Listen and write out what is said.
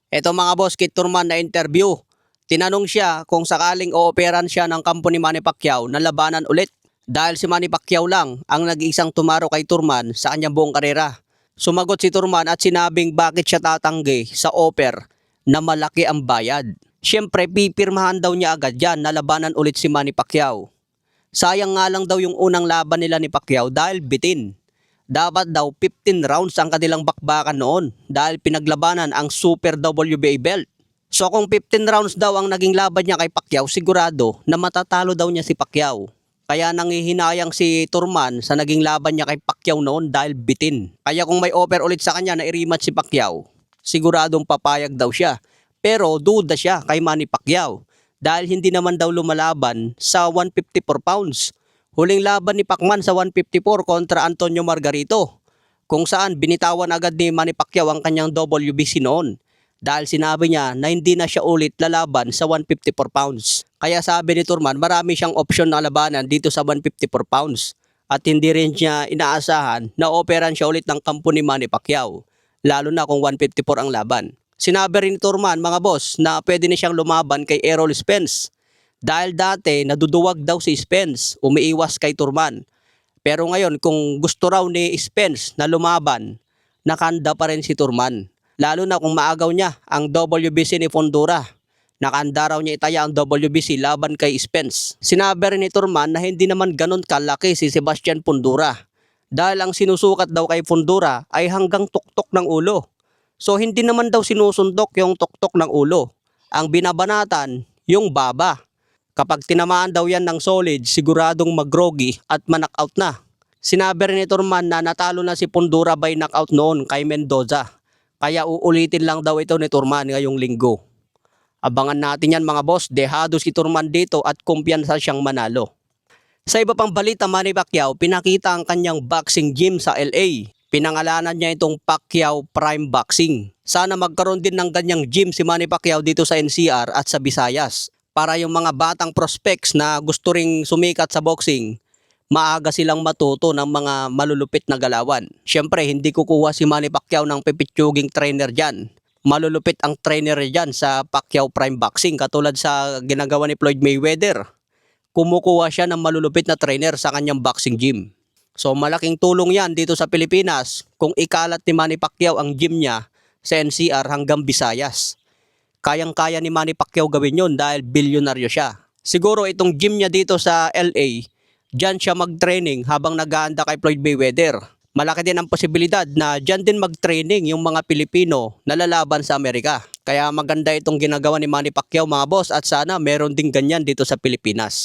Eto mga boss, Kit Turman na interview. Tinanong siya kung sakaling ooperan siya ng kampo ni Manny Pacquiao na labanan ulit. Dahil si Manny Pacquiao lang ang nag-iisang tumaro kay Turman sa kanyang buong karera. Sumagot si Turman at sinabing bakit siya tatanggi sa offer na malaki ang bayad. Siyempre pipirmahan daw niya agad yan na labanan ulit si Manny Pacquiao. Sayang nga lang daw yung unang laban nila ni Pacquiao dahil bitin. Dapat daw 15 rounds ang kanilang bakbakan noon dahil pinaglabanan ang Super WBA belt. So kung 15 rounds daw ang naging laban niya kay Pacquiao, sigurado na matatalo daw niya si Pacquiao. Kaya nangihinayang si Turman sa naging laban niya kay Pacquiao noon dahil bitin. Kaya kung may offer ulit sa kanya na i-rematch si Pacquiao, siguradong papayag daw siya. Pero duda siya kay Manny Pacquiao dahil hindi naman daw lumalaban sa 154 pounds. Huling laban ni Pacman sa 154 kontra Antonio Margarito, kung saan binitawan agad ni Manny Pacquiao ang kanyang WBC noon dahil sinabi niya na hindi na siya ulit lalaban sa 154 pounds. Kaya sabi ni Turman marami siyang opsyon na labanan dito sa 154 pounds at hindi rin niya inaasahan na operan siya ulit ng kampo ni Manny Pacquiao, lalo na kung 154 ang laban. Sinabi rin ni Turman mga boss na pwede na siyang lumaban kay Errol Spence. Dahil dati naduduwag daw si Spence, umiiwas kay Turman. Pero ngayon kung gusto raw ni Spence na lumaban, nakanda pa rin si Turman. Lalo na kung maagaw niya ang WBC ni Fundora. Nakanda raw niya itaya ang WBC laban kay Spence. Sinabi rin ni Turman na hindi naman ganun kalaki si Sebastian Fundora. Dahil ang sinusukat daw kay Fundora ay hanggang tuktok ng ulo. So hindi naman daw sinusundok yung tuktok ng ulo. Ang binabanatan, yung baba. Kapag tinamaan daw yan ng solid, siguradong mag-groggy at ma-knockout na. Sinabi rin ni Turman na natalo na si Fundora by knockout noon kay Mendoza. Kaya uulitin lang daw ito ni Turman ngayong linggo. Abangan natin yan mga boss, dehado si Turman dito at kumpiyansa siyang manalo. Sa iba pang balita, Manny Pacquiao pinakita ang kanyang boxing gym sa LA. Pinangalanan niya itong Pacquiao Prime Boxing. Sana magkaroon din ng ganyang gym si Manny Pacquiao dito sa NCR at sa Visayas. Para yung mga batang prospects na gusto ring sumikat sa boxing, maaga silang matuto ng mga malulupit na galawan. Siyempre, hindi kukuha si Manny Pacquiao ng pipitsuging trainer dyan. Malulupit ang trainer dyan sa Pacquiao Prime Boxing katulad sa ginagawa ni Floyd Mayweather. Kumukuha siya ng malulupit na trainer sa kanyang boxing gym. So malaking tulong yan dito sa Pilipinas kung ikalat ni Manny Pacquiao ang gym niya sa NCR hanggang Visayas. Kayang-kaya ni Manny Pacquiao gawin yun dahil bilyonaryo siya. Siguro itong gym niya dito sa LA, dyan siya mag-training habang nag-aanda kay Floyd Mayweather. Malaki din ang posibilidad na dyan din mag-training yung mga Pilipino na lalaban sa Amerika. Kaya maganda itong ginagawa ni Manny Pacquiao mga boss at sana meron din ganyan dito sa Pilipinas.